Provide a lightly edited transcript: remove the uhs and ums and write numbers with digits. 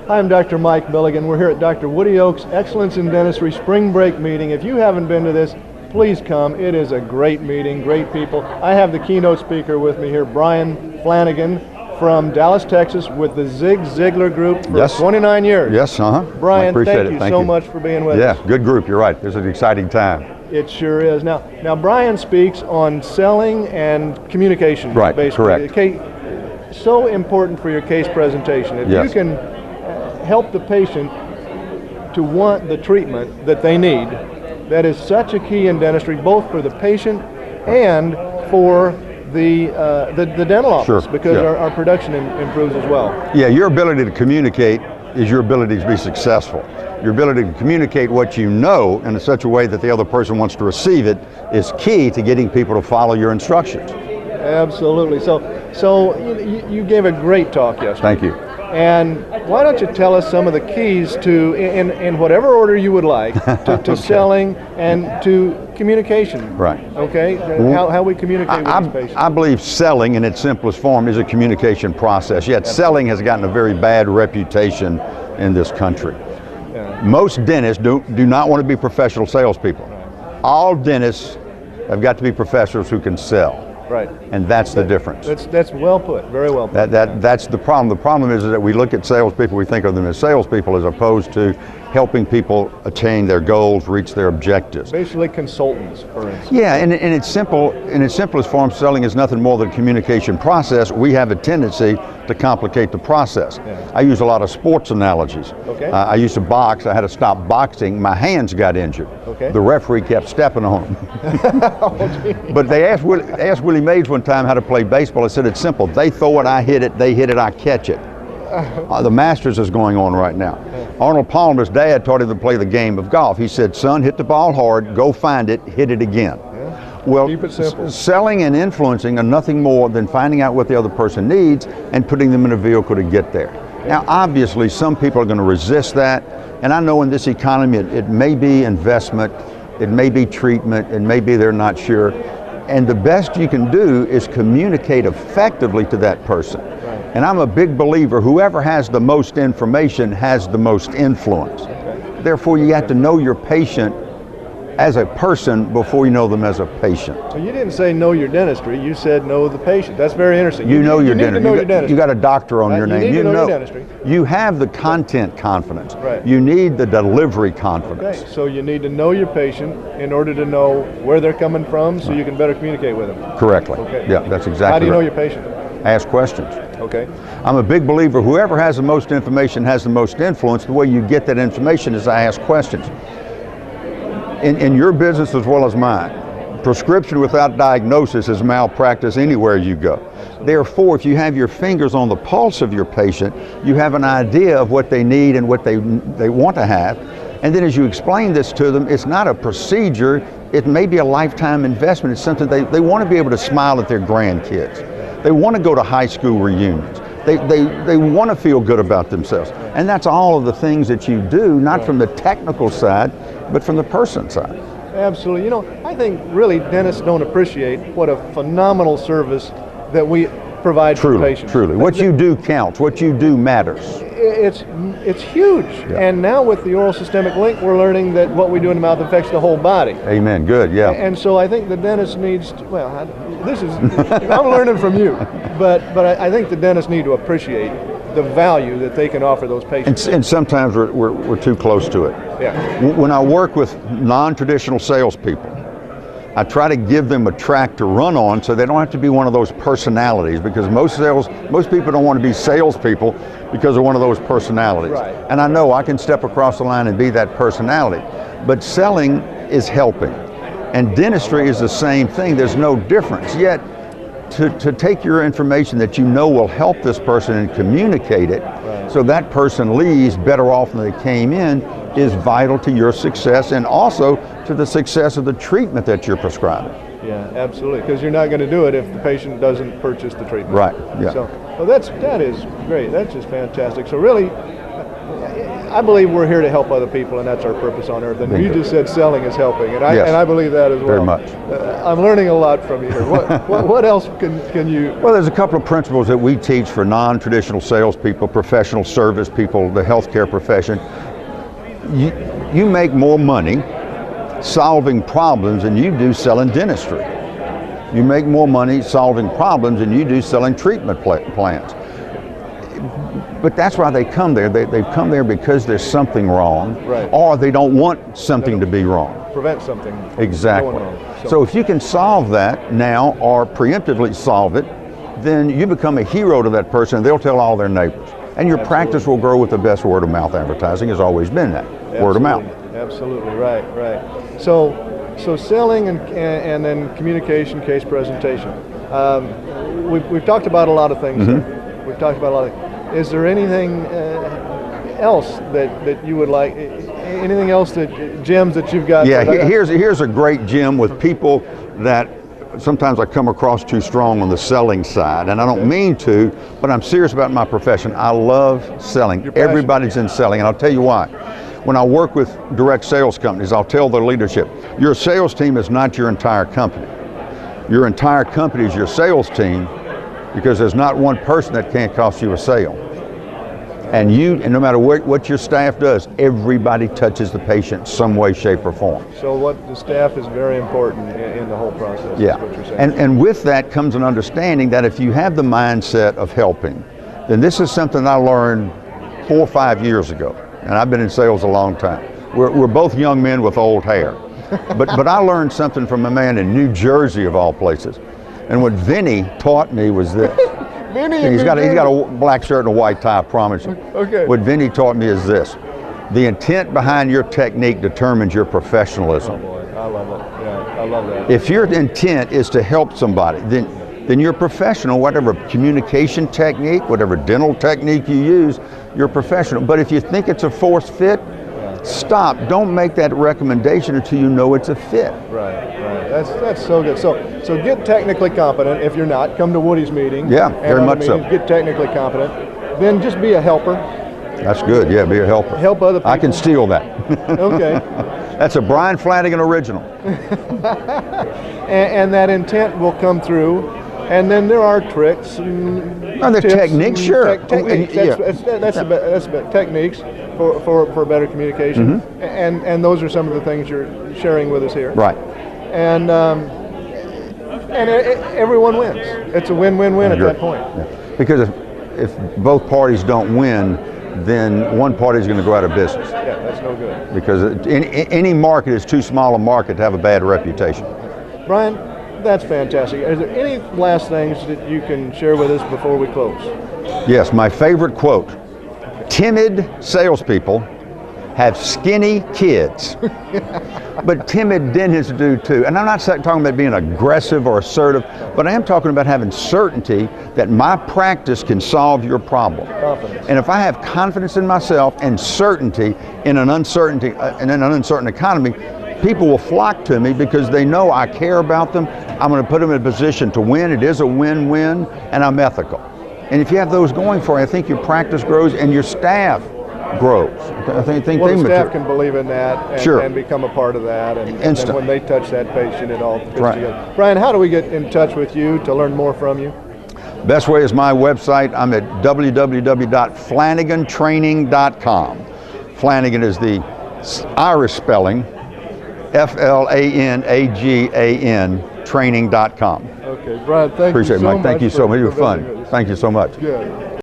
Hi, I'm Dr. Mike Milligan. We're here at Dr. Woody Oak's Excellence in Dentistry Spring Break meeting. If you haven't been to this, please come. It is a great meeting, great people. I have the keynote speaker with me here, Bryan Flanagan from Dallas, Texas, with the Ziglar Group for 29 years. Yes, Bryan, thank you so much for being with us. Yeah, good group, you're right. This is an exciting time. It sure is. Now Bryan speaks on selling and communication. Right, basically. correct. So important for your case presentation. If you can help the patient to want the treatment that they need, that is such a key in dentistry, both for the patient and for the dental office, because our production improves as well. Yeah, your ability to communicate is your ability to be successful. Your ability to communicate what you know in such a way that the other person wants to receive it is key to getting people to follow your instructions. Absolutely. So you gave a great talk yesterday. Thank you. And why don't you tell us some of the keys to, in whatever order you would like, to selling and to communication. Right. Okay? How we communicate with these patients. I believe selling in its simplest form is a communication process, yet selling has gotten a very bad reputation in this country. Yeah. Most dentists do not want to be professional salespeople. Right. All dentists have got to be professionals who can sell. Right. And that's the difference. That's well put, very well put. That's the problem. The problem is that we look at salespeople, we think of them as salespeople as opposed to helping people attain their goals, reach their objectives. Basically consultants, for instance. Yeah, and in its simplest form, selling is nothing more than a communication process. We have a tendency to complicate the process. Yeah. I use a lot of sports analogies. Okay. I used to box. I had to stop boxing. My hands got injured. Okay. The referee kept stepping on them. Oh, but they asked Willie Mays one time how to play baseball. I said, it's simple. They throw it, I hit it. They hit it, I catch it. The Masters is going on right now. Arnold Palmer's dad taught him to play the game of golf. He said, son, hit the ball hard, go find it, hit it again. Yeah. Well, keep it simple. Selling and influencing are nothing more than finding out what the other person needs and putting them in a vehicle to get there. Yeah. Now, obviously, some people are going to resist that, and I know in this economy it may be investment, it may be treatment, it may be they're not sure, and the best you can do is communicate effectively to that person. And I'm a big believer, whoever has the most information has the most influence. Okay. Therefore, you have to know your patient as a person before you know them as a patient. Well, you didn't say know your dentistry, you said know the patient. That's very interesting. You know your dentistry. You got a doctor on your name. You need to know your dentistry. You have the content confidence. Right. You need the delivery confidence. Okay, so you need to know your patient in order to know where they're coming from so you can better communicate with them. Correctly. Okay. Yeah, that's exactly right. How do you know your patient? Ask questions. Okay. I'm a big believer, whoever has the most information has the most influence. The way you get that information is I ask questions. In your business as well as mine, prescription without diagnosis is malpractice anywhere you go. Therefore, if you have your fingers on the pulse of your patient, you have an idea of what they need and what they want to have. And then as you explain this to them, it's not a procedure, it may be a lifetime investment. It's something they want to be able to smile at their grandkids. They want to go to high school reunions. They want to feel good about themselves. And that's all of the things that you do, not from the technical side, but from the person side. Absolutely. You know, I think really dentists don't appreciate what a phenomenal service that we provide for patients. Truly. What you do counts. What you do matters. It's huge. Yeah. And now with the oral systemic link, we're learning that what we do in the mouth affects the whole body. Amen. Good. Yeah. And so I think the dentist needs to, I'm learning from you, but I think the dentists need to appreciate the value that they can offer those patients. And sometimes we're too close to it. Yeah. When I work with non-traditional salespeople, I try to give them a track to run on so they don't have to be one of those personalities, because most people don't want to be salespeople because of one of those personalities. Right. And I know I can step across the line and be that personality, but selling is helping. And dentistry is the same thing, there's no difference. Yet, to take your information that you know will help this person and communicate it, so that person leaves better off than they came in, is vital to your success and also to the success of the treatment that you're prescribing. Yeah, absolutely, because you're not going to do it if the patient doesn't purchase the treatment. Right, yeah. So that is great, that's just fantastic. So really, I believe we're here to help other people, and that's our purpose on earth. And you just said selling is helping, and I believe that as well. Very much. I'm learning a lot from you here. What else can you? Well, there's a couple of principles that we teach for non-traditional salespeople, professional service people, the healthcare profession. You make more money solving problems than you do selling dentistry. You make more money solving problems than you do selling treatment plans. But that's why they come there. They've come there because there's something wrong, or they don't want something to be wrong. Prevent something. Exactly. Going wrong. So if you can solve that now or preemptively solve it, then you become a hero to that person, and they'll tell all their neighbors. And your practice will grow with the best word of mouth advertising. Has always been that. Word of mouth. Absolutely, right. So selling and then communication, case presentation. We've talked about a lot of things. We've talked about a lot of. Is there anything else that you would like? Anything else gems that you've got? Yeah, here's a great gem with people that sometimes I come across too strong on the selling side, and I don't mean to, but I'm serious about my profession. I love selling. Everybody's in selling, and I'll tell you why. When I work with direct sales companies, I'll tell their leadership, your sales team is not your entire company. Your entire company is your sales team, because there's not one person that can't cost you a sale. And no matter what your staff does, everybody touches the patient some way, shape, or form. So what the staff is very important in the whole process. Yeah, is what you're saying. And with that comes an understanding that if you have the mindset of helping, then this is something I learned 4 or 5 years ago, and I've been in sales a long time. We're both young men with old hair, but I learned something from a man in New Jersey of all places. And what Vinny taught me was this. He's got a black shirt and a white tie, I promise you. Okay. What Vinny taught me is this. The intent behind your technique determines your professionalism. Oh boy, I love it. Yeah, I love that. If your intent is to help somebody, then you're professional. Whatever communication technique, whatever dental technique you use, you're professional. But if you think it's a forced fit, stop. Don't make that recommendation until you know it's a fit. Right. That's so good. So get technically competent. If you're not, come to Woody's meeting. Yeah, very much so. Get technically competent. Then just be a helper. That's good. Yeah, be a helper. Help other people. I can steal that. Okay. That's a Bryan Flanagan original. and that intent will come through. And then there are tricks. The techniques, sure. Techniques. That's the techniques for better communication. And those are some of the things you're sharing with us here. Right. And everyone wins. It's a win-win-win at that point. Yeah. Because if both parties don't win, then one party is going to go out of business. Yeah, that's no good. Because any market is too small a market to have a bad reputation. Bryan, that's fantastic. Is there any last things that you can share with us before we close? Yes, my favorite quote. Timid salespeople have skinny kids, but timid dentists do too. And I'm not talking about being aggressive or assertive, but I am talking about having certainty that my practice can solve your problem. Confidence. And if I have confidence in myself and certainty in an uncertain economy, people will flock to me because they know I care about them. I'm going to put them in a position to win. It is a win-win, and I'm ethical. And if you have those going for you, I think your practice grows and your staff grows. I think the staff can believe in that and become a part of that. And when they touch that patient, it all fits together. Bryan, how do we get in touch with you to learn more from you? Best way is my website. I'm at www.flanagantraining.com. Flanagan is the Irish spelling, FLANAGAN training.com. Okay, Bryan, thank you so much. Appreciate it, Mike. Thank you so much. You were fun. Thank you so much. Good.